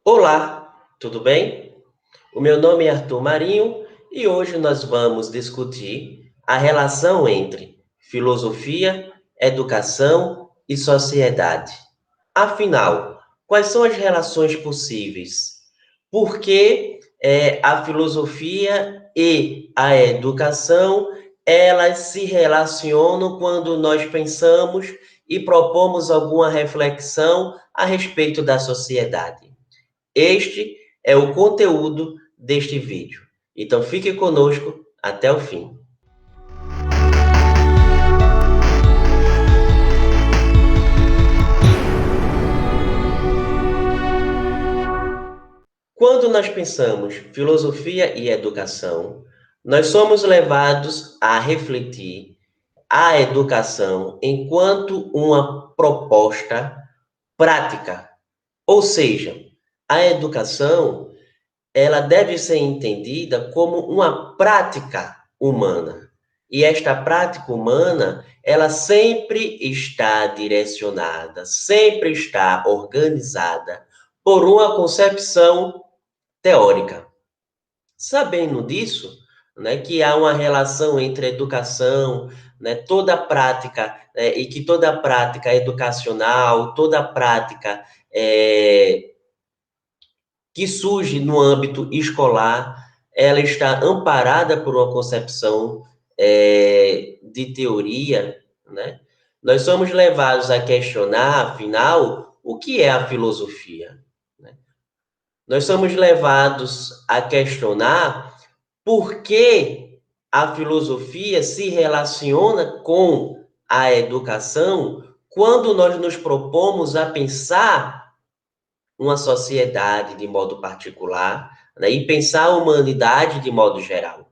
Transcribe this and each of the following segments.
Olá, tudo bem? O meu nome é Arthur Marinho e hoje nós vamos discutir a relação entre filosofia, educação e sociedade. Afinal, quais são as relações possíveis? Por que a filosofia e a educação elas se relacionam quando nós pensamos e propomos alguma reflexão a respeito da sociedade? Este é o conteúdo deste vídeo. Então fique conosco até o fim. Quando nós pensamos filosofia e educação, nós somos levados a refletir a educação enquanto uma proposta prática. Ou seja, a educação ela deve ser entendida como uma prática humana. E esta prática humana, ela sempre está direcionada, sempre está organizada por uma concepção teórica. Sabendo disso, né, que há uma relação entre a educação, né, toda prática, e que toda prática educacional, toda prática que surge no âmbito escolar, ela está amparada por uma concepção de teoria, né? Nós somos levados a questionar, afinal, o que é a filosofia, né? Nós somos levados a questionar por que a filosofia se relaciona com a educação quando nós nos propomos a pensar uma sociedade de modo particular, né, e pensar a humanidade de modo geral.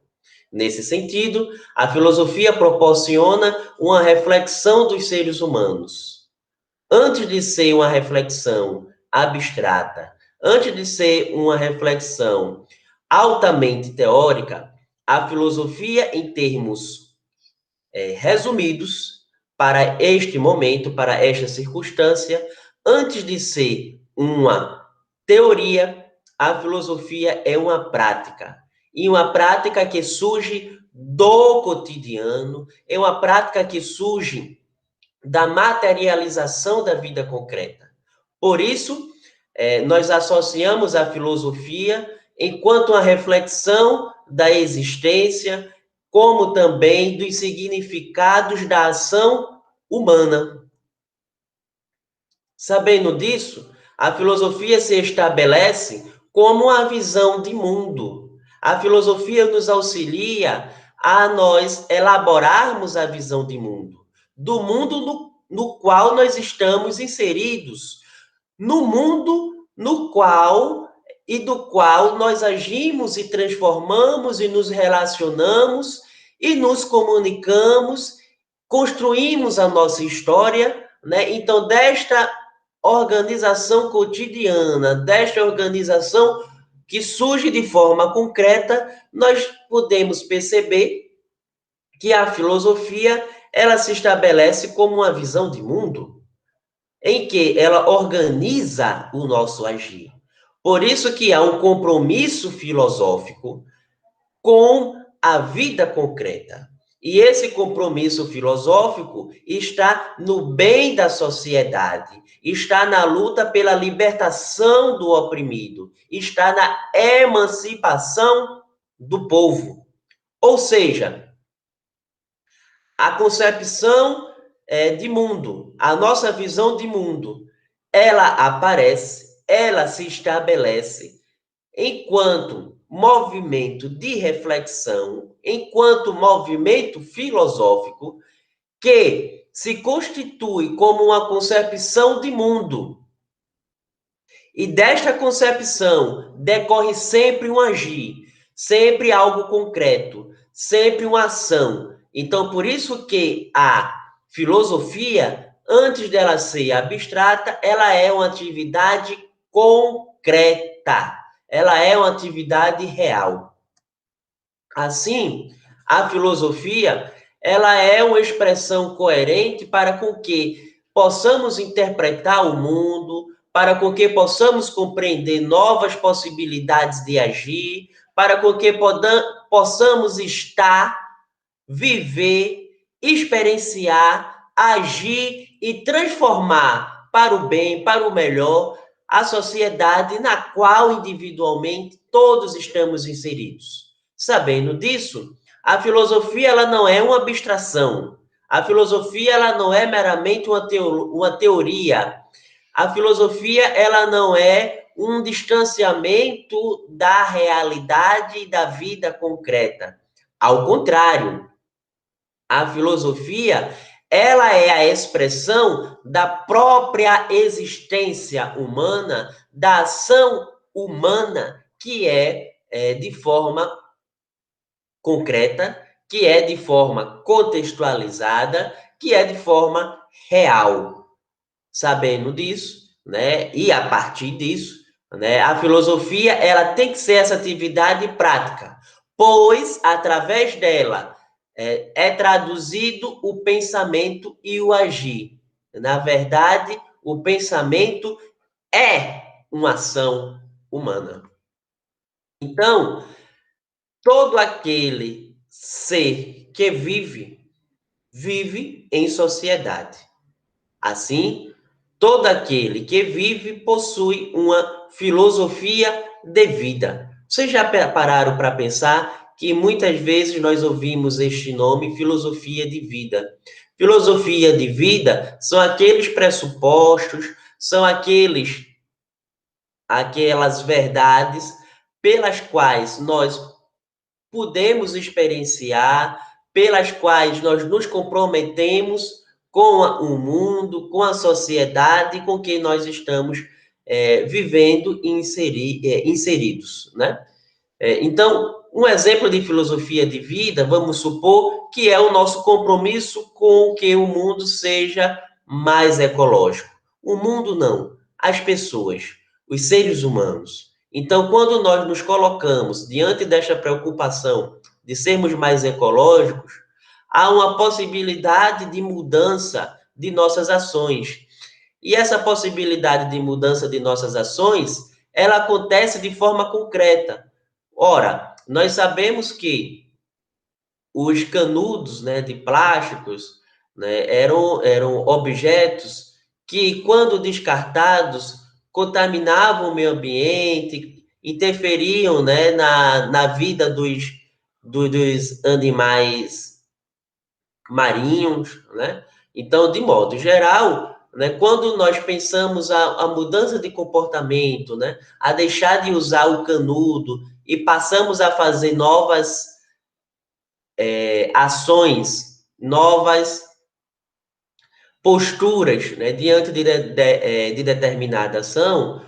Nesse sentido, a filosofia proporciona uma reflexão dos seres humanos. Antes de ser uma reflexão abstrata, antes de ser uma reflexão altamente teórica, a filosofia, em termos resumidos, para este momento, para esta circunstância, antes de ser uma teoria, a filosofia é uma prática. E uma prática que surge do cotidiano, é uma prática que surge da materialização da vida concreta. Por isso, nós associamos a filosofia enquanto uma reflexão da existência, como também dos significados da ação humana. Sabendo disso, a filosofia se estabelece como uma visão de mundo. A filosofia nos auxilia a nós elaborarmos a visão de mundo, do mundo no qual nós estamos inseridos, no mundo no qual e do qual nós agimos e transformamos e nos relacionamos e nos comunicamos, construímos a nossa história, né? Então, desta organização cotidiana, desta organização que surge de forma concreta, nós podemos perceber que a filosofia ela se estabelece como uma visão de mundo em que ela organiza o nosso agir. Por isso que há um compromisso filosófico com a vida concreta. E esse compromisso filosófico está no bem da sociedade, está na luta pela libertação do oprimido, está na emancipação do povo. Ou seja, a concepção de mundo, a nossa visão de mundo, ela aparece, ela se estabelece enquanto movimento de reflexão, enquanto movimento filosófico que se constitui como uma concepção de mundo. E desta concepção decorre sempre um agir, sempre algo concreto, sempre uma ação. Então, por isso que a filosofia, antes dela ser abstrata, ela é uma atividade concreta. Ela é uma atividade real. Assim, a filosofia, ela é uma expressão coerente para com que possamos interpretar o mundo, para com que possamos compreender novas possibilidades de agir, para com que possamos estar, viver, experienciar, agir e transformar para o bem, para o melhor, a sociedade na qual individualmente todos estamos inseridos. Sabendo disso, a filosofia ela não é uma abstração. A filosofia ela não é meramente uma teoria. A filosofia ela não é um distanciamento da realidade e da vida concreta. Ao contrário, a filosofia ela é a expressão da própria existência humana, da ação humana, que é de forma concreta, que é de forma contextualizada, que é de forma real. Sabendo disso, né, e a partir disso, né, a filosofia ela tem que ser essa atividade prática, pois através dela é traduzido o pensamento e o agir. Na verdade, o pensamento é uma ação humana. Então, todo aquele ser que vive em sociedade. Assim, todo aquele que vive possui uma filosofia de vida. Vocês já pararam para pensar que muitas vezes nós ouvimos este nome, filosofia de vida? Filosofia de vida são aqueles pressupostos, são aquelas verdades pelas quais nós podemos experienciar, pelas quais nós nos comprometemos com o mundo, com a sociedade com que nós estamos vivendo e inseridos, né? Então, um exemplo de filosofia de vida, vamos supor que é o nosso compromisso com que o mundo seja mais ecológico. O mundo não, as pessoas, os seres humanos. Então, quando nós nos colocamos diante desta preocupação de sermos mais ecológicos, há uma possibilidade de mudança de nossas ações. E essa possibilidade de mudança de nossas ações, ela acontece de forma concreta. Ora, nós sabemos que os canudos, né, de plásticos, né, eram objetos que, quando descartados, contaminavam o meio ambiente, interferiam, né, na vida dos animais marinhos, né? Então, de modo geral, né, quando nós pensamos a mudança de comportamento, né, a deixar de usar o canudo e passamos a fazer novas ações, novas posturas, né, diante de determinada ação,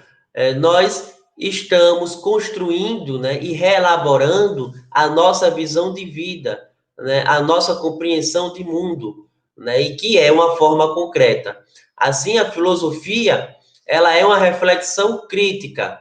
nós estamos construindo, né, e reelaborando a nossa visão de vida, né, a nossa compreensão de mundo, né, e que é uma forma concreta. Assim, a filosofia, ela é uma reflexão crítica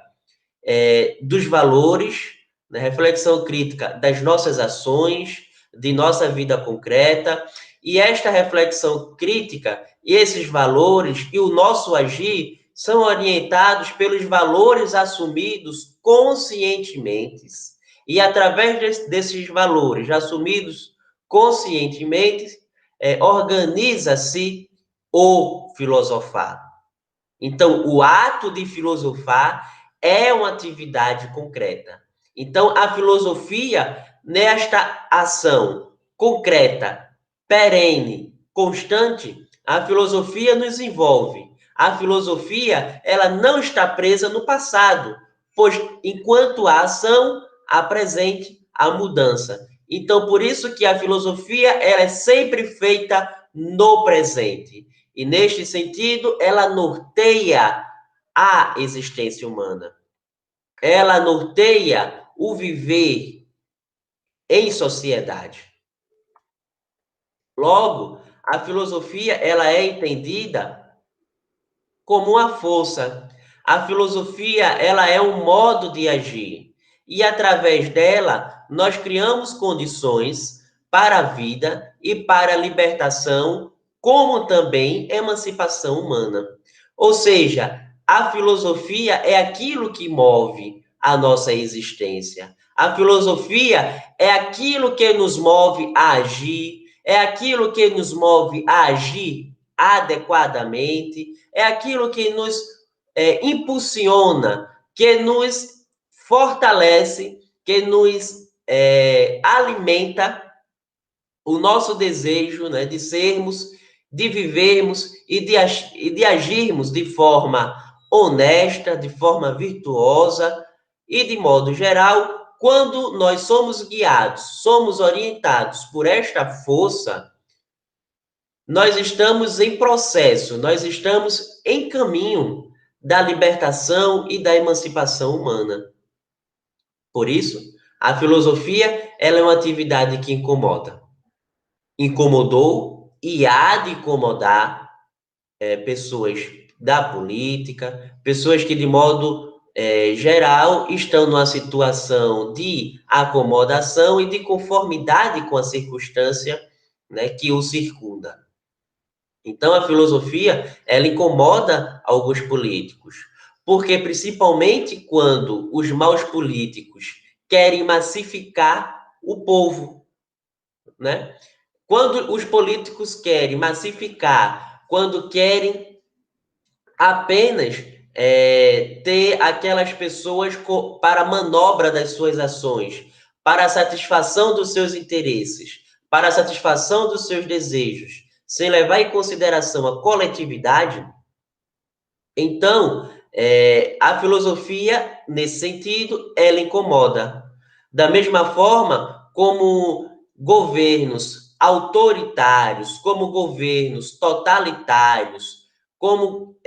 dos valores, né, reflexão crítica das nossas ações, de nossa vida concreta, e esta reflexão crítica e esses valores e o nosso agir são orientados pelos valores assumidos conscientemente. E através desses valores assumidos conscientemente, organiza-se o filosofar. Então, o ato de filosofar é uma atividade concreta. Então, a filosofia, nesta ação concreta, perene, constante, a filosofia nos envolve. A filosofia, ela não está presa no passado, pois enquanto há ação, há presente, há mudança. Então, por isso que a filosofia, ela é sempre feita no presente. E, neste sentido, ela norteia a existência humana. Ela norteia o viver em sociedade. Logo, a filosofia ela é entendida como uma força. A filosofia ela é um modo de agir. E, através dela, nós criamos condições para a vida e para a libertação, como também emancipação humana. Ou seja, A filosofia é aquilo que move a nossa existência. A filosofia é aquilo que nos move a agir, é aquilo que nos move a agir adequadamente, é aquilo que nos impulsiona, que nos fortalece, que nos alimenta o nosso desejo, né, de sermos, de vivermos e de agirmos de forma honesta, de forma virtuosa e de modo geral, quando nós somos guiados, somos orientados por esta força, nós estamos em processo, nós estamos em caminho da libertação e da emancipação humana. Por isso, a filosofia, ela é uma atividade que incomoda. Incomodou e há de incomodar pessoas da política, pessoas que, de modo geral, estão numa situação de acomodação e de conformidade com a circunstância, né, que o circunda. Então, a filosofia, ela incomoda alguns políticos, porque principalmente quando os maus políticos querem massificar o povo, né? Quando os políticos querem massificar, quando querem apenas ter aquelas pessoas para a manobra das suas ações, para a satisfação dos seus interesses, para a satisfação dos seus desejos, sem levar em consideração a coletividade, então a filosofia, nesse sentido, ela incomoda. Da mesma forma como governos autoritários, como governos totalitários, como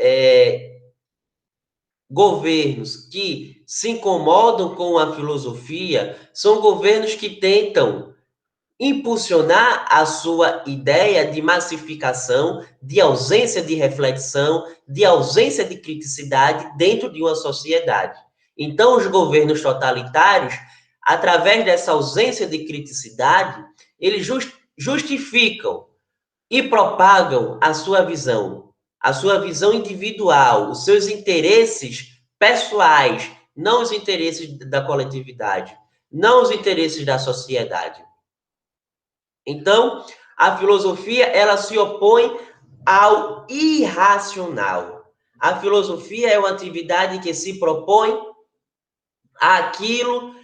governos que se incomodam com a filosofia, são governos que tentam impulsionar a sua ideia de massificação, de ausência de reflexão, de ausência de criticidade dentro de uma sociedade. Então, os governos totalitários, através dessa ausência de criticidade, eles justificam e propagam a sua visão individual, os seus interesses pessoais, não os interesses da coletividade, não os interesses da sociedade. Então, a filosofia, ela se opõe ao irracional. A filosofia é uma atividade que se propõe àquilo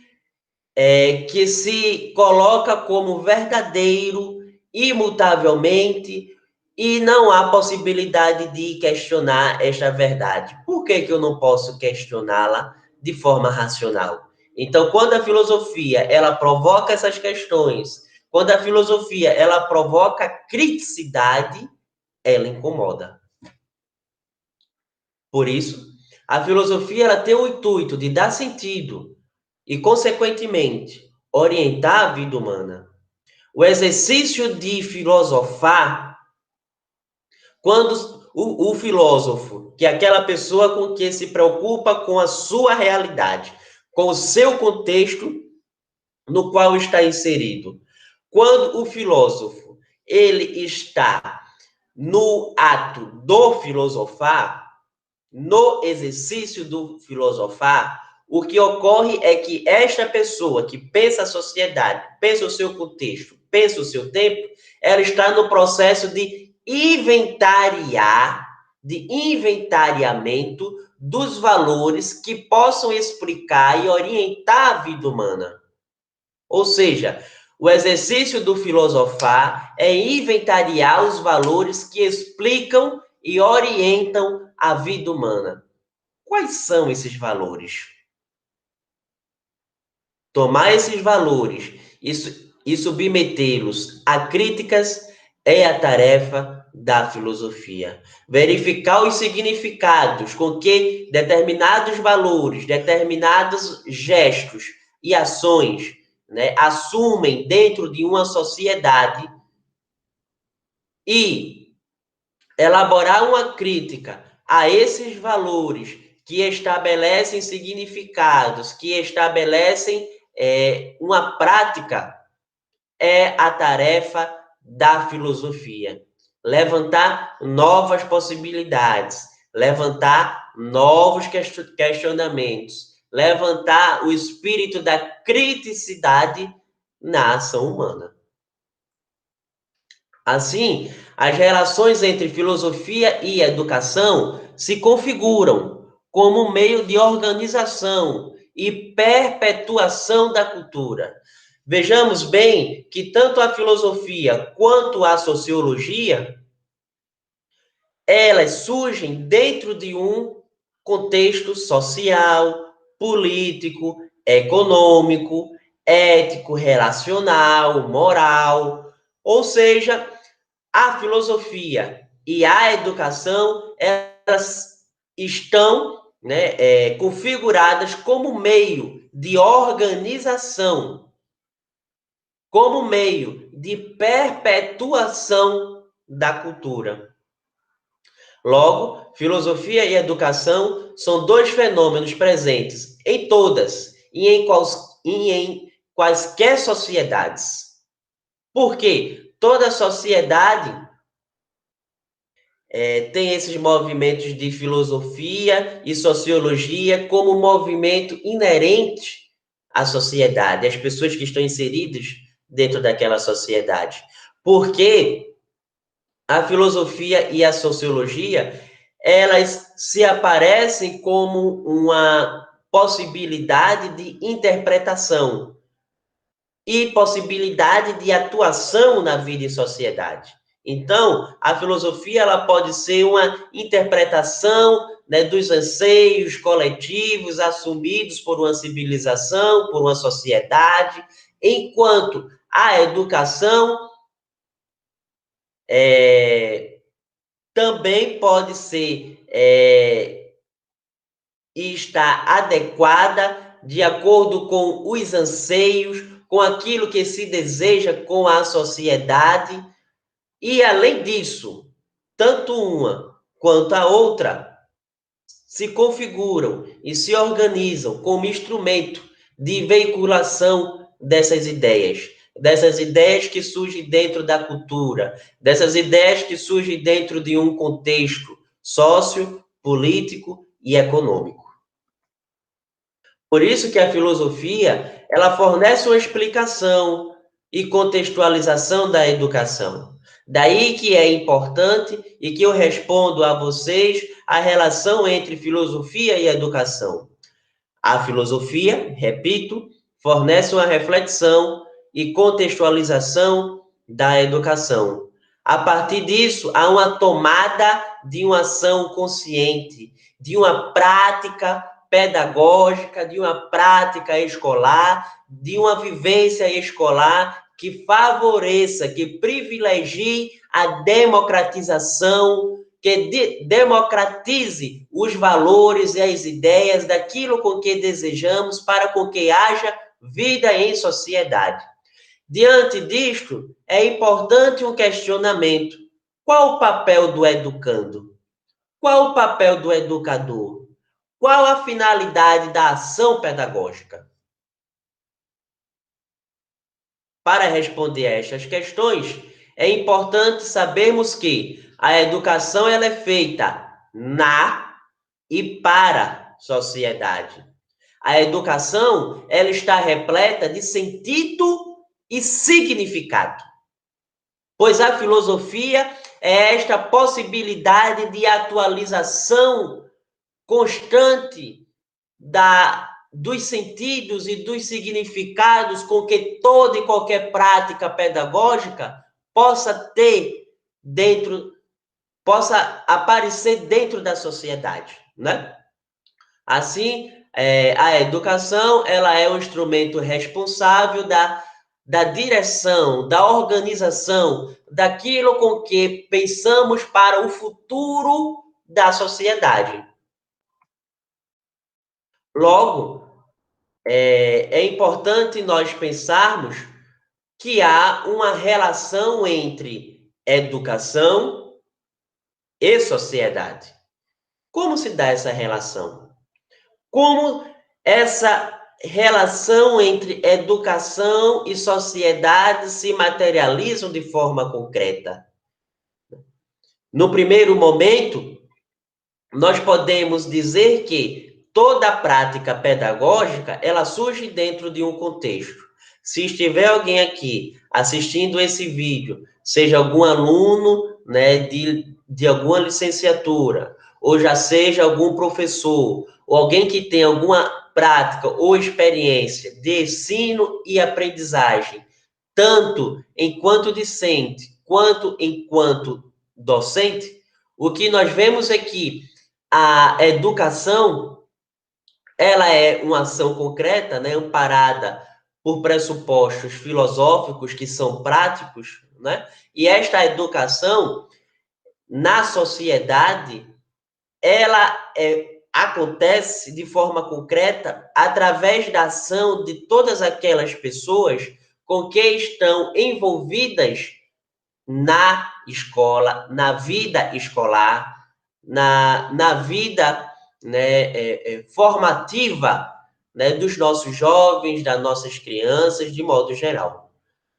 que se coloca como verdadeiro, imutavelmente, e não há possibilidade de questionar esta verdade. Por que eu não posso questioná-la de forma racional? Então, quando a filosofia ela provoca essas questões, quando a filosofia ela provoca criticidade, ela incomoda. Por isso, a filosofia ela tem o intuito de dar sentido e, consequentemente, orientar a vida humana. O exercício de filosofar, quando o filósofo, que é aquela pessoa com que se preocupa com a sua realidade, com o seu contexto no qual está inserido, quando o filósofo ele está no ato do filosofar, no exercício do filosofar, o que ocorre é que esta pessoa que pensa a sociedade, pensa o seu contexto, pensa o seu tempo, ela está no processo de inventariar, de inventariamento dos valores que possam explicar e orientar a vida humana. Ou seja, o exercício do filosofar é inventariar os valores que explicam e orientam a vida humana. Quais são esses valores? Tomar esses valores e submetê-los a críticas é a tarefa da filosofia. Verificar os significados com que determinados valores, determinados gestos e ações, né, assumem dentro de uma sociedade e elaborar uma crítica a esses valores que estabelecem significados, que estabelecem uma prática, é a tarefa da filosofia. Levantar novas possibilidades, levantar novos questionamentos, levantar o espírito da criticidade na ação humana. Assim, as relações entre filosofia e educação se configuram como meio de organização e perpetuação da cultura. Vejamos bem que tanto a filosofia quanto a sociologia, elas surgem dentro de um contexto social, político, econômico, ético, relacional, moral, ou seja, a filosofia e a educação, elas estão, né, configuradas como meio de organização, como meio de perpetuação da cultura. Logo, filosofia e educação são dois fenômenos presentes em todas e em quaisquer sociedades. Porque toda sociedade tem esses movimentos de filosofia e sociologia como movimento inerente à sociedade, às pessoas que estão inseridas dentro daquela sociedade. Porque a filosofia e a sociologia, elas se aparecem como uma possibilidade de interpretação e possibilidade de atuação na vida em sociedade. Então, a filosofia ela pode ser uma interpretação, né, dos anseios coletivos assumidos por uma civilização, por uma sociedade, enquanto a educação também pode ser e está adequada de acordo com os anseios, com aquilo que se deseja com a sociedade. E, além disso, tanto uma quanto a outra se configuram e se organizam como instrumento de veiculação dessas ideias que surgem dentro da cultura, dessas ideias que surgem dentro de um contexto sócio, político e econômico. Por isso que a filosofia, ela fornece uma explicação e contextualização da educação. Daí que é importante e que eu respondo a vocês a relação entre filosofia e educação. A filosofia, repito, fornece uma reflexão e contextualização da educação. A partir disso, há uma tomada de uma ação consciente, de uma prática pedagógica, de uma prática escolar, de uma vivência escolar que favoreça, que privilegie a democratização, que democratize os valores e as ideias daquilo com que desejamos para com que haja vida em sociedade. Diante disto, é importante um questionamento. Qual o papel do educando? Qual o papel do educador? Qual a finalidade da ação pedagógica? Para responder a estas questões, é importante sabermos que a educação ela é feita na e para a sociedade. A educação ela está repleta de sentido e significado, pois a filosofia é esta possibilidade de atualização constante dos sentidos e dos significados com que toda e qualquer prática pedagógica possa aparecer dentro da sociedade, né? Assim, a educação ela é um instrumento responsável da direção, da organização, daquilo com que pensamos para o futuro da sociedade. Logo, é importante nós pensarmos que há uma relação entre educação e sociedade. Como se dá essa relação? Como essa relação entre educação e sociedade se materializam de forma concreta? No primeiro momento, nós podemos dizer que toda prática pedagógica, ela surge dentro de um contexto. Se estiver alguém aqui assistindo esse vídeo, seja algum aluno, né, de alguma licenciatura, ou já seja algum professor, ou alguém que tem alguma prática ou experiência de ensino e aprendizagem, tanto enquanto discente, quanto enquanto docente, o que nós vemos é que a educação, ela é uma ação concreta, né, amparada por pressupostos filosóficos que são práticos, né? E esta educação na sociedade, ela acontece de forma concreta através da ação de todas aquelas pessoas com que estão envolvidas na escola, na vida escolar, na vida, né, formativa, né, dos nossos jovens, das nossas crianças, de modo geral.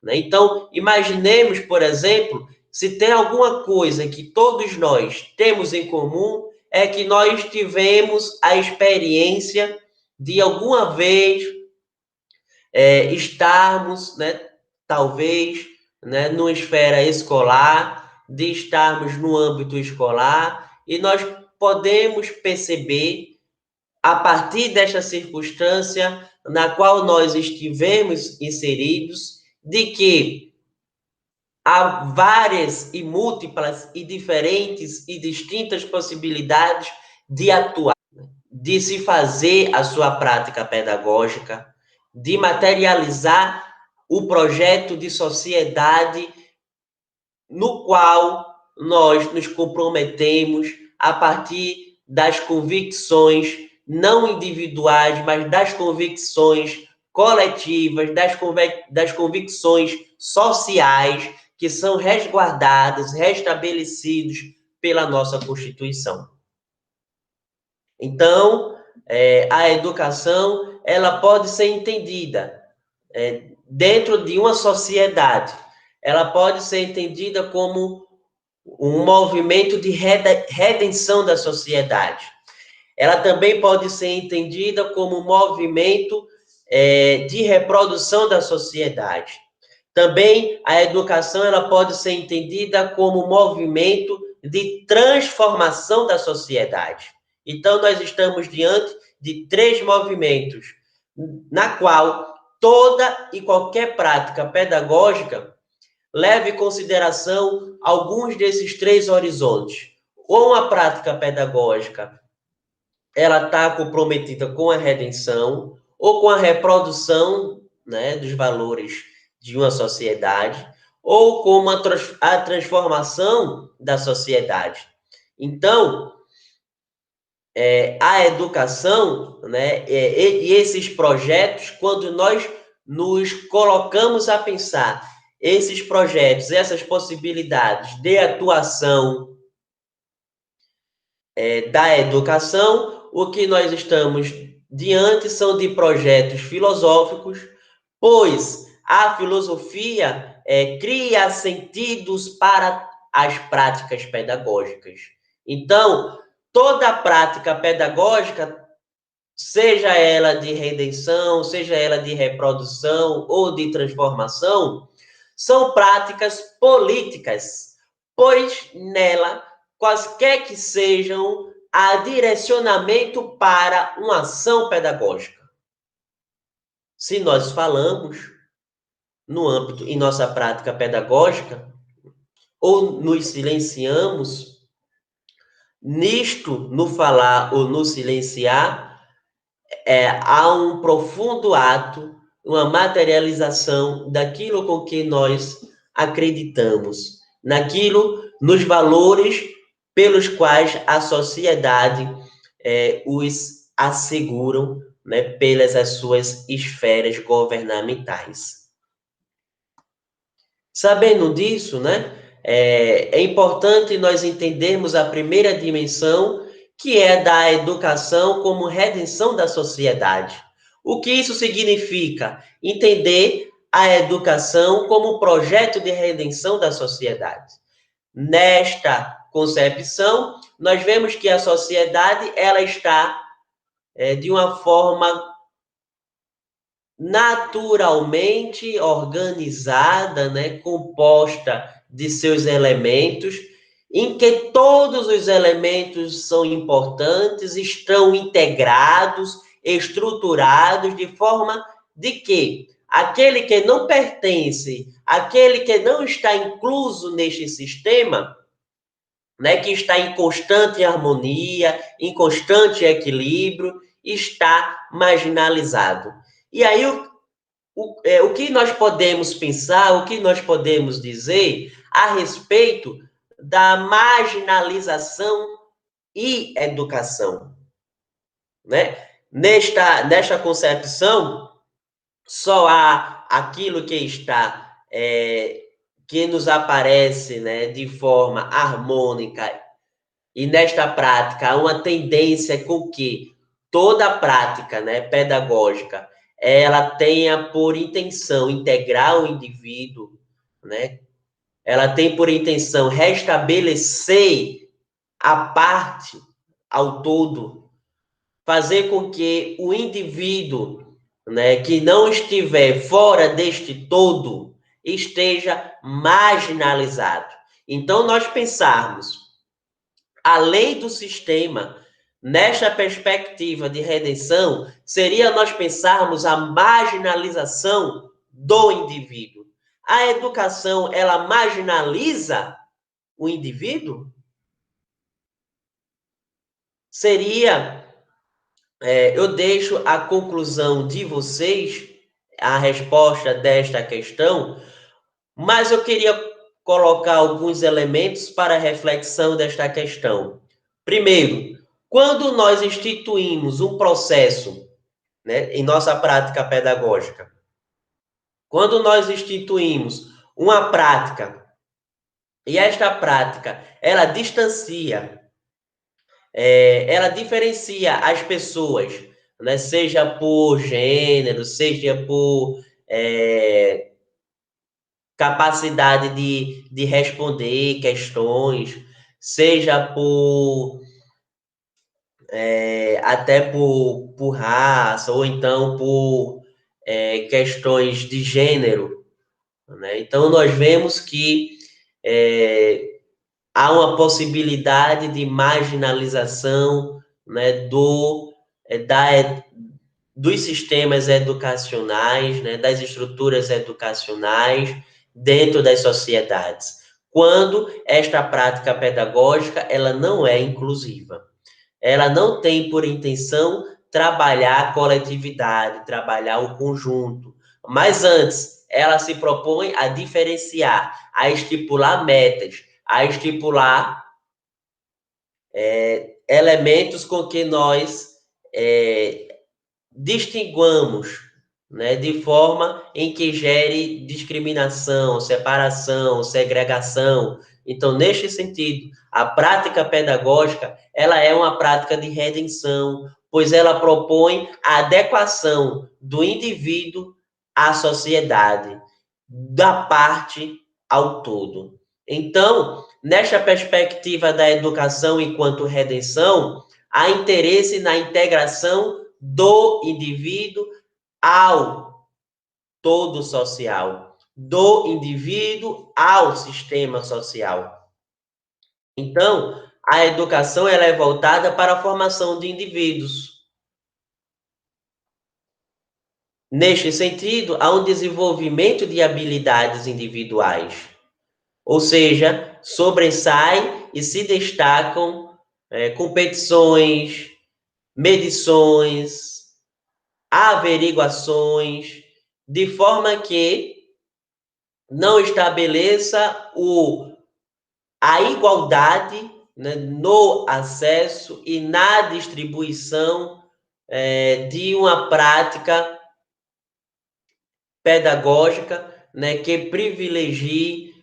Né? Então, imaginemos, por exemplo, se tem alguma coisa que todos nós temos em comum, é que nós tivemos a experiência de alguma vez estarmos, né, talvez, né, numa esfera escolar, de estarmos no âmbito escolar, e nós podemos perceber, a partir desta circunstância na qual nós estivemos inseridos, de que há várias e múltiplas e diferentes e distintas possibilidades de atuar, de se fazer a sua prática pedagógica, de materializar o projeto de sociedade no qual nós nos comprometemos a partir das convicções não individuais, mas das convicções coletivas, das convicções sociais que são resguardadas, restabelecidos pela nossa Constituição. Então, a educação, ela pode ser entendida dentro de uma sociedade. Ela pode ser entendida como um movimento de redenção da sociedade. Ela também pode ser entendida como um movimento de reprodução da sociedade. Também a educação, ela pode ser entendida como um movimento de transformação da sociedade. Então, nós estamos diante de três movimentos, na qual toda e qualquer prática pedagógica leve em consideração alguns desses três horizontes. Ou a prática pedagógica, ela está comprometida com a redenção, ou com a reprodução, né, dos valores de uma sociedade, ou com a transformação da sociedade. Então, a educação, né, e esses projetos, quando nós nos colocamos a pensar esses projetos, essas possibilidades de atuação da educação, o que nós estamos diante são de projetos filosóficos, pois a filosofia cria sentidos para as práticas pedagógicas. Então, toda prática pedagógica, seja ela de redenção, seja ela de reprodução ou de transformação, são práticas políticas, pois nela, quaisquer que sejam, há direcionamento para uma ação pedagógica. Se nós falamos no âmbito em nossa prática pedagógica, ou nos silenciamos, nisto, no falar ou no silenciar, há um profundo ato, uma materialização daquilo com que nós acreditamos, naquilo, nos valores pelos quais a sociedade os asseguram, né, pelas as suas esferas governamentais. Sabendo disso, né, é importante nós entendermos a primeira dimensão, que é da educação como redenção da sociedade. O que isso significa? Entender a educação como projeto de redenção da sociedade. Nesta concepção, nós vemos que a sociedade ela está de uma forma naturalmente organizada, né, composta de seus elementos, em que todos os elementos são importantes, estão integrados, estruturados de forma de que aquele que não pertence, aquele que não está incluso neste sistema, né, que está em constante harmonia, em constante equilíbrio, está marginalizado. E aí, o que nós podemos pensar, o que nós podemos dizer a respeito da marginalização e educação, né? Nesta concepção, só há aquilo que está, que nos aparece, né, de forma harmônica, e nesta prática há uma tendência com que toda a prática, né, pedagógica ela tenha por intenção integrar o indivíduo, né? Ela tem por intenção restabelecer a parte ao todo, fazer com que o indivíduo, né, que não estiver fora deste todo, esteja marginalizado. Então, nós pensarmos a lei do sistema, nesta perspectiva de redenção, seria nós pensarmos a marginalização do indivíduo. A educação, ela marginaliza o indivíduo? Seria, eu deixo a conclusão de vocês, a resposta desta questão, mas eu queria colocar alguns elementos para a reflexão desta questão. Primeiro, quando nós instituímos um processo, né, em nossa prática pedagógica, quando nós instituímos uma prática, e esta prática, ela distancia, ela diferencia as pessoas, né, seja por gênero, seja por capacidade de responder questões, seja até por raça, ou então por questões de gênero, né? Então, nós vemos que há uma possibilidade de marginalização, né, dos sistemas educacionais, né, das estruturas educacionais dentro das sociedades, quando esta prática pedagógica ela não é inclusiva. Ela não tem por intenção trabalhar a coletividade, trabalhar o conjunto, mas antes ela se propõe a diferenciar, a estipular metas, a estipular elementos com que nós distinguamos, né, de forma em que gere discriminação, separação, segregação. Então, neste sentido, a prática pedagógica, ela é uma prática de redenção, pois ela propõe a adequação do indivíduo à sociedade, da parte ao todo. Então, nesta perspectiva da educação enquanto redenção, há interesse na integração do indivíduo ao todo social, do indivíduo ao sistema social. Então, a educação ela é voltada para a formação de indivíduos. Neste sentido, há um desenvolvimento de habilidades individuais, ou seja, sobressaem e se destacam competições, medições, averiguações, de forma que não estabeleça a igualdade, né, no acesso e na distribuição de uma prática pedagógica, né, que privilegie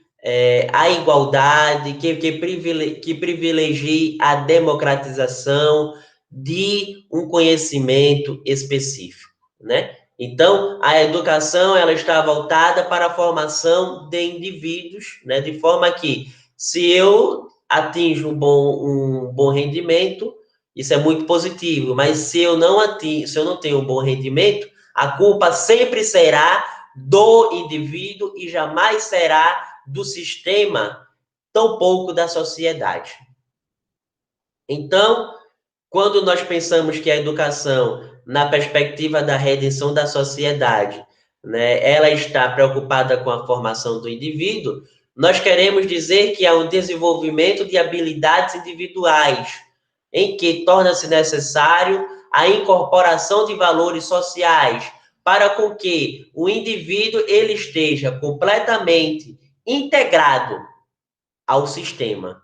a igualdade, que privilegie a democratização de um conhecimento específico, né? Então, a educação ela está voltada para a formação de indivíduos, né, de forma que, se eu atinjo um bom rendimento, isso é muito positivo, mas se eu não tenho um bom rendimento, a culpa sempre será do indivíduo e jamais será do sistema, tampouco da sociedade. Então, quando nós pensamos que a educação, na perspectiva da redenção da sociedade, né, ela está preocupada com a formação do indivíduo, nós queremos dizer que há um desenvolvimento de habilidades individuais, em que torna-se necessário a incorporação de valores sociais, para com que o indivíduo ele esteja completamente integrado ao sistema.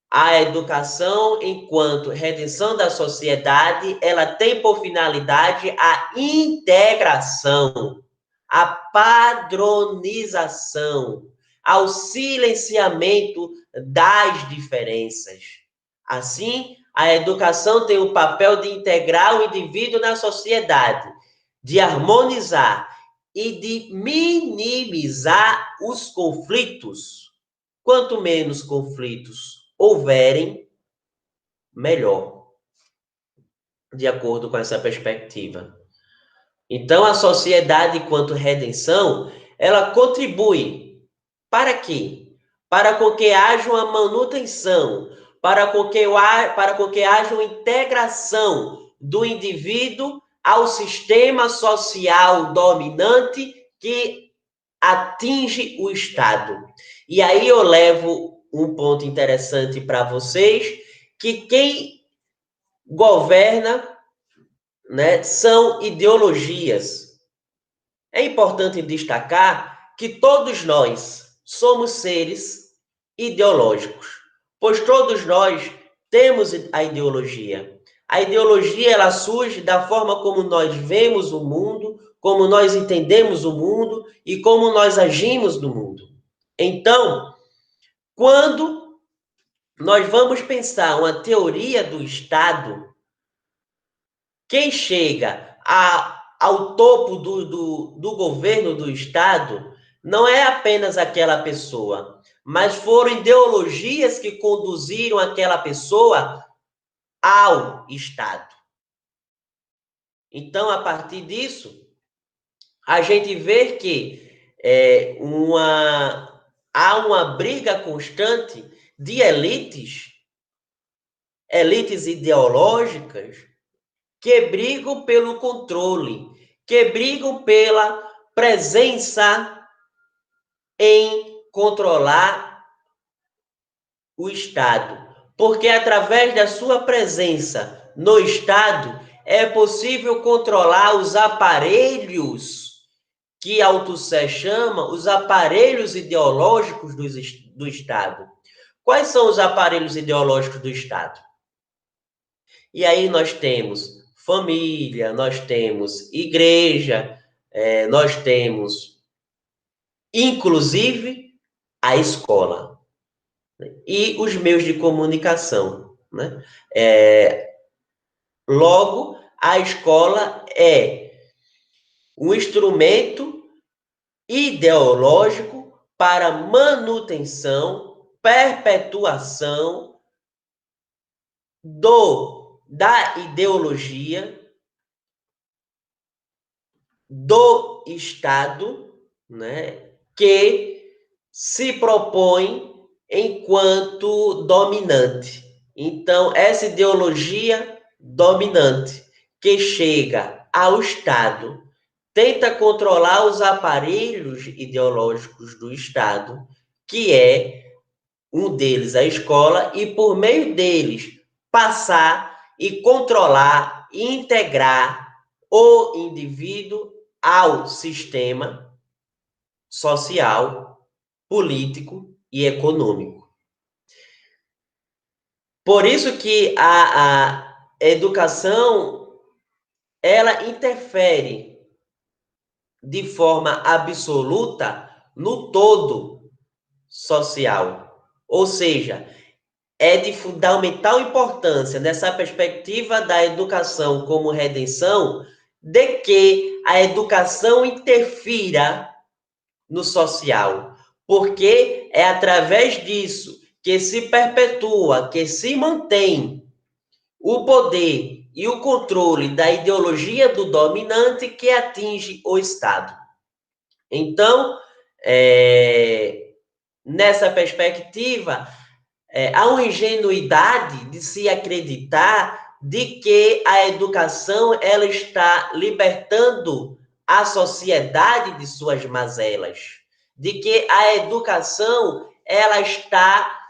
A educação, enquanto redenção da sociedade, ela tem por finalidade a integração, a padronização, ao silenciamento das diferenças. Assim, a educação tem o papel de integrar o indivíduo na sociedade, de harmonizar e de minimizar os conflitos. Quanto menos conflitos houverem, melhor, de acordo com essa perspectiva. Então, a sociedade, enquanto redenção, ela contribui para quê? Para com que haja uma manutenção, para com que haja uma integração do indivíduo ao sistema social dominante que atinge o Estado. E aí eu levo um ponto interessante para vocês, que quem governa, né, são ideologias. É importante destacar que todos nós somos seres ideológicos, pois todos nós temos a ideologia. A ideologia, ela surge da forma como nós vemos o mundo, como nós entendemos o mundo e como nós agimos no mundo. Então, quando nós vamos pensar uma teoria do Estado, quem chega ao topo do governo do Estado não é apenas aquela pessoa, mas foram ideologias que conduziram aquela pessoa ao Estado. Então, a partir disso, a gente vê que há uma briga constante de elites ideológicas, que brigam pelo controle, que brigam pela presença em controlar o Estado. Porque através da sua presença no Estado, é possível controlar os aparelhos que Althusser chama os aparelhos ideológicos do Estado. Quais são os aparelhos ideológicos do Estado? E aí nós temos família, nós temos igreja, nós temos, inclusive, a escola, né? E os meios de comunicação, né? Logo, a escola é um instrumento ideológico para manutenção, perpetuação da ideologia do Estado, né, que se propõe enquanto dominante. Então, essa ideologia dominante que chega ao Estado tenta controlar os aparelhos ideológicos do Estado, que é um deles a escola, e por meio deles passar e controlar e integrar o indivíduo ao sistema social, político e econômico. Por isso que a educação, ela interfere de forma absoluta no todo social. Ou seja, é de fundamental importância, nessa perspectiva da educação como redenção, de que a educação interfira no social, porque é através disso que se perpetua, que se mantém o poder e o controle da ideologia do dominante que atinge o Estado. Então, nessa perspectiva, há uma ingenuidade de se acreditar de que a educação ela está libertando a sociedade de suas mazelas, de que a educação ela está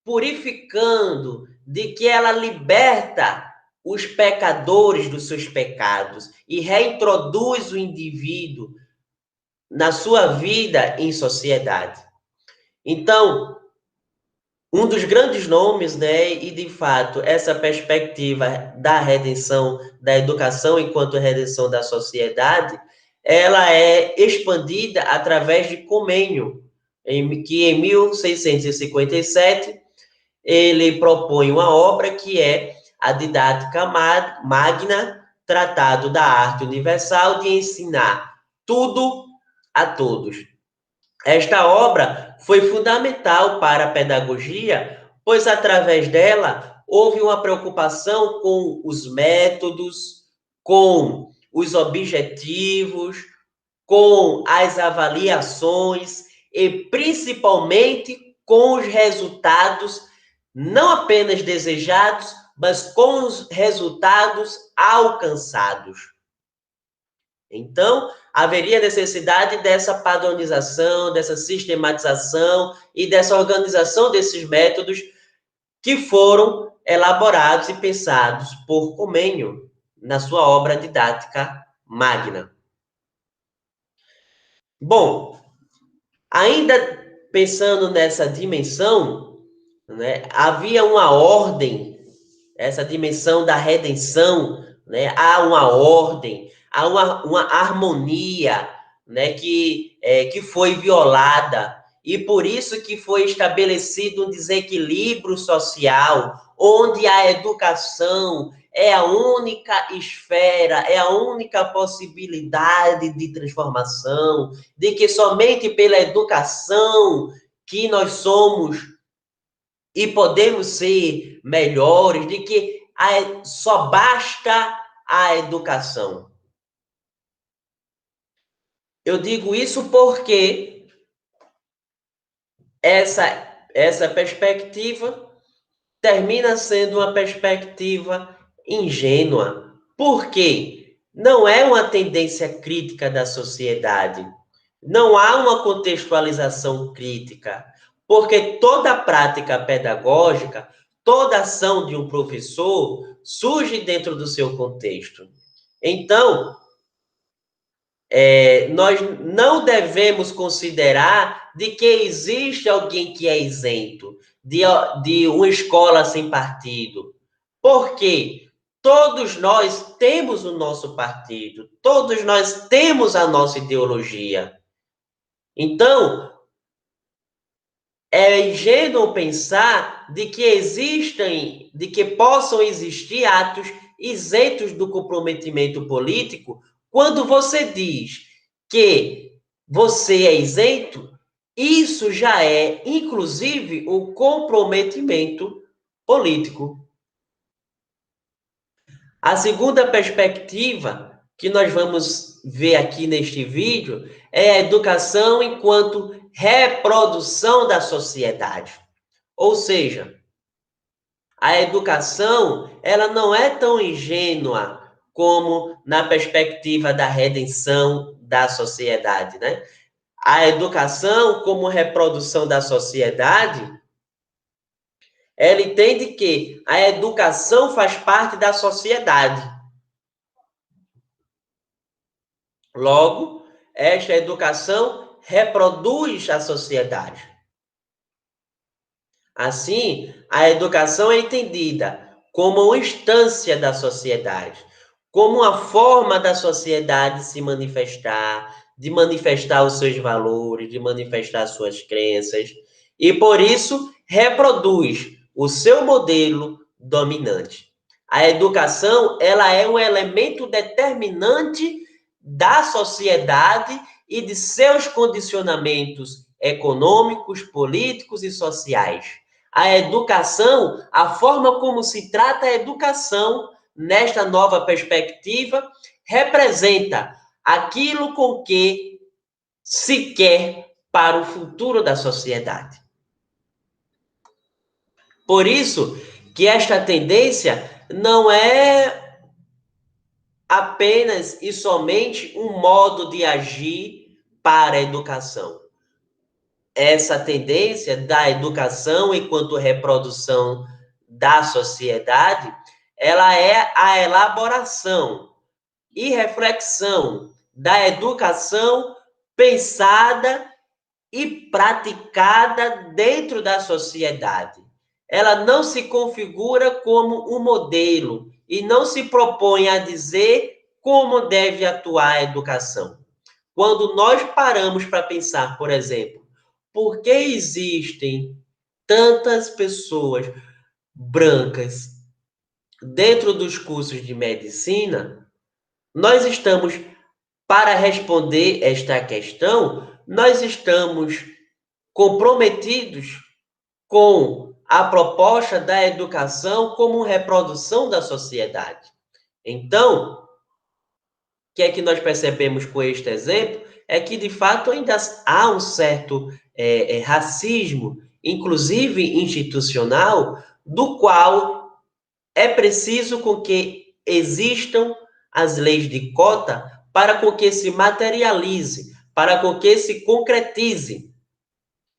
purificando, de que ela liberta os pecadores dos seus pecados e reintroduz o indivíduo na sua vida em sociedade. Então, um dos grandes nomes, né, e de fato, essa perspectiva da redenção, da educação enquanto redenção da sociedade, ela é expandida através de Comênio, que em 1657 ele propõe uma obra que é a Didática Magna, Tratado da Arte Universal de Ensinar Tudo a Todos. Esta obra foi fundamental para a pedagogia, pois através dela houve uma preocupação com os métodos, com os objetivos, com as avaliações e principalmente com os resultados não apenas desejados, mas com os resultados alcançados. Então, haveria necessidade dessa padronização, dessa sistematização e dessa organização desses métodos que foram elaborados e pensados por Comênio na sua obra Didática Magna. Bom, ainda pensando nessa dimensão, né, havia uma ordem, essa dimensão da redenção, né, há uma ordem, há uma harmonia, né, que foi violada, e por isso que foi estabelecido um desequilíbrio social, onde a educação é a única esfera, é a única possibilidade de transformação, de que somente pela educação que nós somos e podemos ser melhores, de que só basta a educação. Eu digo isso porque essa perspectiva termina sendo uma perspectiva ingênua. Por quê? Não é uma tendência crítica da sociedade. Não há uma contextualização crítica, porque toda prática pedagógica, toda ação de um professor surge dentro do seu contexto. Então, nós não devemos considerar de que existe alguém que é isento de uma escola sem partido. Por quê? Todos nós temos o nosso partido, todos nós temos a nossa ideologia. Então, é ingênuo pensar de que possam existir atos isentos do comprometimento político. Quando você diz que você é isento, isso já é, inclusive, um comprometimento político. A segunda perspectiva que nós vamos ver aqui neste vídeo é a educação enquanto reprodução da sociedade. Ou seja, a educação, ela não é tão ingênua como na perspectiva da redenção da sociedade, né? A educação como reprodução da sociedade, ela entende que a educação faz parte da sociedade. Logo, esta educação reproduz a sociedade. Assim, a educação é entendida como uma instância da sociedade, como uma forma da sociedade se manifestar, de manifestar os seus valores, de manifestar suas crenças, e por isso reproduz o seu modelo dominante. A educação, ela é um elemento determinante da sociedade e de seus condicionamentos econômicos, políticos e sociais. A educação, a forma como se trata a educação nesta nova perspectiva, representa aquilo com que se quer para o futuro da sociedade. Por isso que esta tendência não é apenas e somente um modo de agir para a educação. Essa tendência da educação enquanto reprodução da sociedade, ela é a elaboração e reflexão da educação pensada e praticada dentro da sociedade. Ela não se configura como um modelo e não se propõe a dizer como deve atuar a educação. Quando nós paramos para pensar, por exemplo, por que existem tantas pessoas brancas dentro dos cursos de medicina, nós estamos, para responder esta questão, nós estamos comprometidos com a proposta da educação como reprodução da sociedade. Então, o que é que nós percebemos com este exemplo? É que, de fato, ainda há um certo racismo, inclusive institucional, do qual é preciso com que existam as leis de cota para com que se materialize, para com que se concretize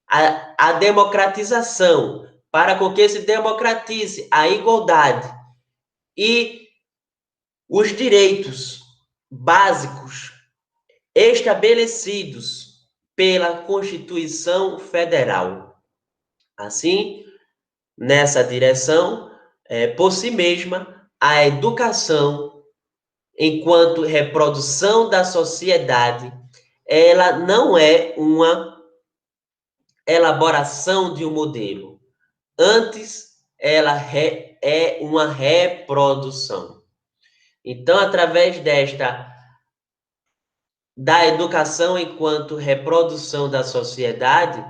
a democratização, para com que se democratize a igualdade e os direitos básicos estabelecidos pela Constituição Federal. Assim, nessa direção, por si mesma, a educação, enquanto reprodução da sociedade, ela não é uma elaboração de um modelo. Antes, ela é uma reprodução. Então, através da educação enquanto reprodução da sociedade,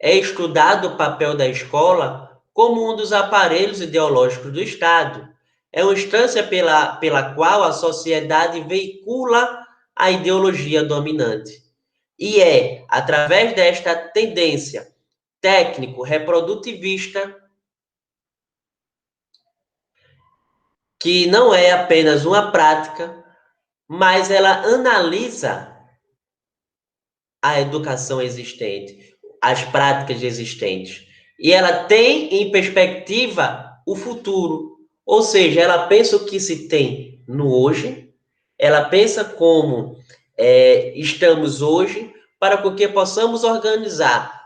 é estudado o papel da escola como um dos aparelhos ideológicos do Estado. É uma instância pela qual a sociedade veicula a ideologia dominante. E é através desta tendência técnico-reprodutivista que não é apenas uma prática, mas ela analisa a educação existente, as práticas existentes. E ela tem em perspectiva o futuro. Ou seja, ela pensa o que se tem no hoje, ela pensa como estamos hoje, para que possamos organizar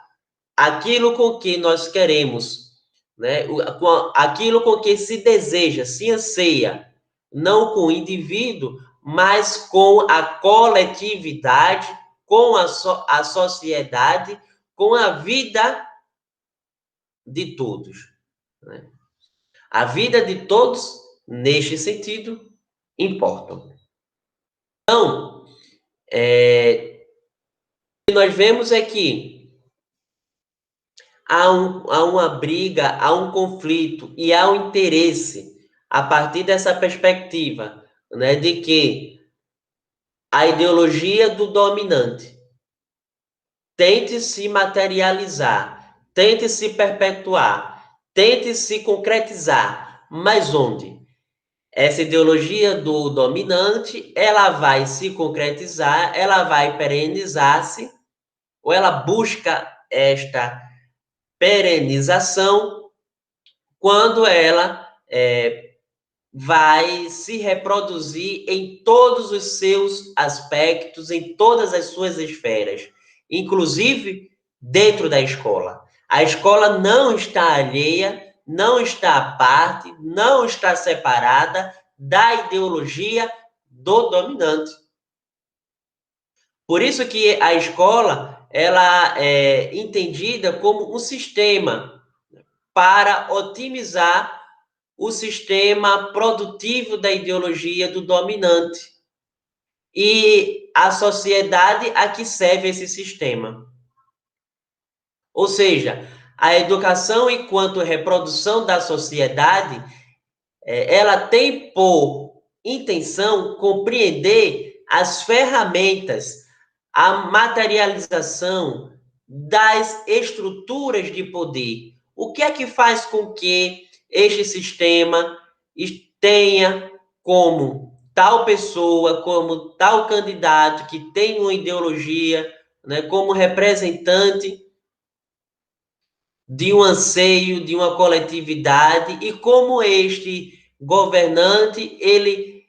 aquilo com que nós queremos, né? Aquilo com que se deseja, se anseia, não com o indivíduo, mas com a coletividade, com a sociedade, com a vida de todos. Né? A vida de todos, neste sentido, importa. Então, o que nós vemos é que há uma briga, há um conflito e há um interesse a partir dessa perspectiva, né, de que a ideologia do dominante tente se materializar, tente se perpetuar, tente se concretizar, mas onde? Essa ideologia do dominante, ela vai se concretizar, ela vai perenizar-se, ou ela busca esta perenização quando ela vai se reproduzir em todos os seus aspectos, em todas as suas esferas, inclusive dentro da escola. A escola não está alheia, não está à parte, não está separada da ideologia do dominante. Por isso que a escola ela é entendida como um sistema para otimizar o sistema produtivo da ideologia do dominante e a sociedade a que serve esse sistema. Ou seja, a educação enquanto reprodução da sociedade, ela tem por intenção compreender as ferramentas, a materialização das estruturas de poder. O que é que faz com que este sistema tenha como tal pessoa, como tal candidato que tem uma ideologia, né, como representante de um anseio, de uma coletividade, e como este governante, ele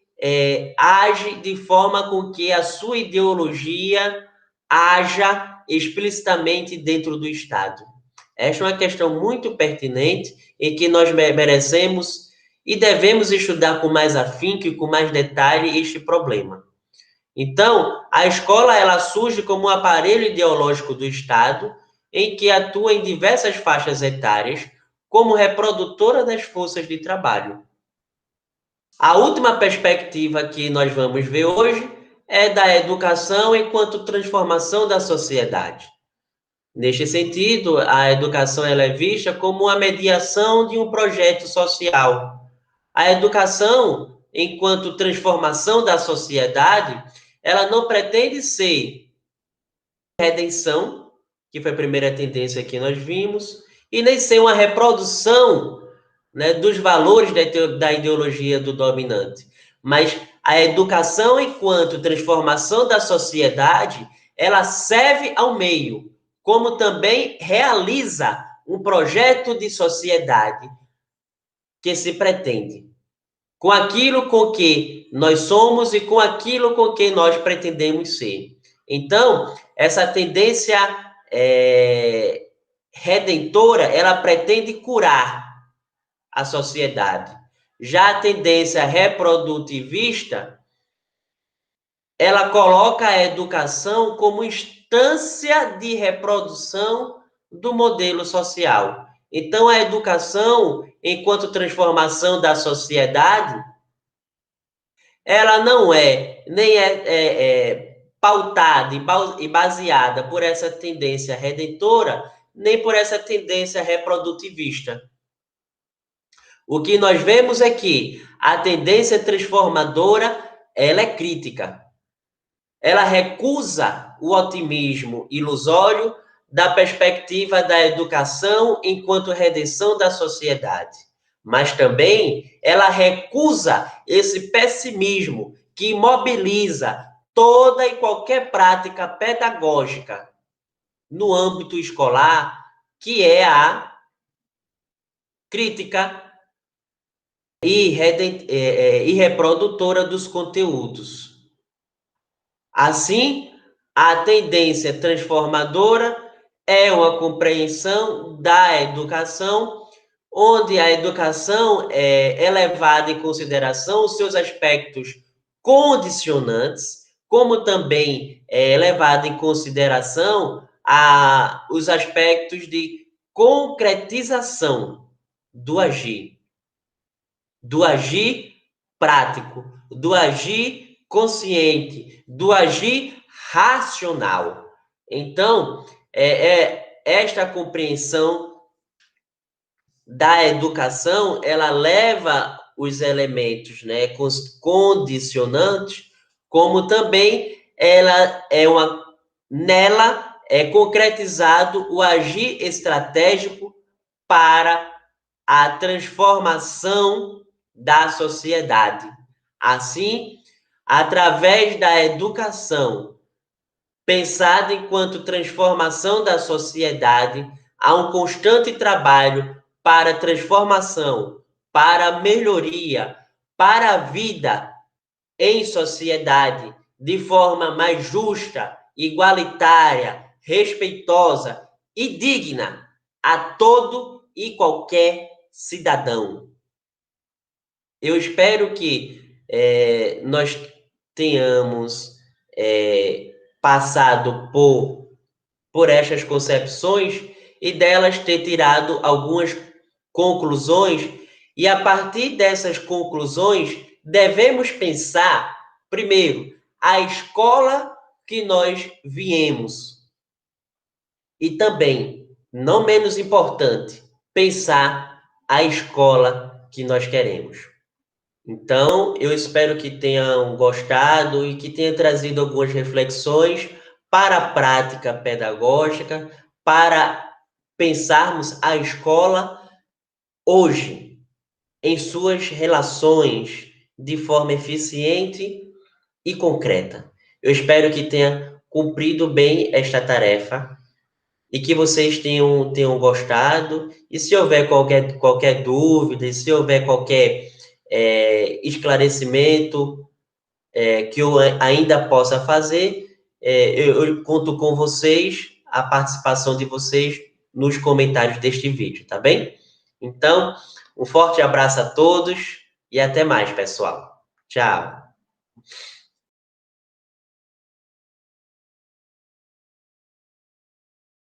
age de forma com que a sua ideologia haja explicitamente dentro do Estado. Esta é uma questão muito pertinente e que nós merecemos e devemos estudar com mais afinco e com mais detalhe este problema. Então, a escola ela surge como um aparelho ideológico do Estado, em que atua em diversas faixas etárias, como reprodutora das forças de trabalho. A última perspectiva que nós vamos ver hoje é da educação enquanto transformação da sociedade. Neste sentido, a educação ela é vista como a mediação de um projeto social. A educação, enquanto transformação da sociedade, ela não pretende ser redenção, que foi a primeira tendência que nós vimos, e nem ser uma reprodução, né, dos valores da ideologia do dominante. Mas a educação, enquanto transformação da sociedade, ela serve ao meio, como também realiza um projeto de sociedade que se pretende, com aquilo com que nós somos e com aquilo com que nós pretendemos ser. Então, essa tendência redentora, ela pretende curar a sociedade. Já a tendência reprodutivista, ela coloca a educação como instância de reprodução do modelo social. Então, a educação, enquanto transformação da sociedade, ela não nem é pautada e baseada por essa tendência redentora, nem por essa tendência reprodutivista. O que nós vemos é que a tendência transformadora, ela é crítica. Ela recusa o otimismo ilusório da perspectiva da educação enquanto redenção da sociedade. Mas também ela recusa esse pessimismo que imobiliza toda e qualquer prática pedagógica no âmbito escolar, que é a crítica e reprodutora dos conteúdos. Assim, a tendência transformadora é uma compreensão da educação, onde a educação é levada em consideração os seus aspectos condicionantes, como também é levada em consideração os aspectos de concretização do agir prático, do agir consciente, do agir racional. Então, esta compreensão da educação, ela leva os elementos, né, condicionantes, como também nela é concretizado o agir estratégico para a transformação da sociedade. Assim, através da educação, pensada enquanto transformação da sociedade, há um constante trabalho para a transformação, para a melhoria, para a vida em sociedade, de forma mais justa, igualitária, respeitosa e digna a todo e qualquer cidadão. Eu espero que nós tenhamos passado por estas concepções e delas ter tirado algumas conclusões, e a partir dessas conclusões devemos pensar, primeiro, a escola que nós viemos, e também não menos importante, pensar a escola que nós queremos. Então, eu espero que tenham gostado e que tenha trazido algumas reflexões para a prática pedagógica, para pensarmos a escola hoje, em suas relações, de forma eficiente e concreta. Eu espero que tenha cumprido bem esta tarefa e que vocês tenham gostado. E se houver qualquer dúvida, e se houver qualquer esclarecimento que eu ainda possa fazer, eu conto com vocês, a participação de vocês nos comentários deste vídeo, tá bem? Então, um forte abraço a todos e até mais, pessoal. Tchau.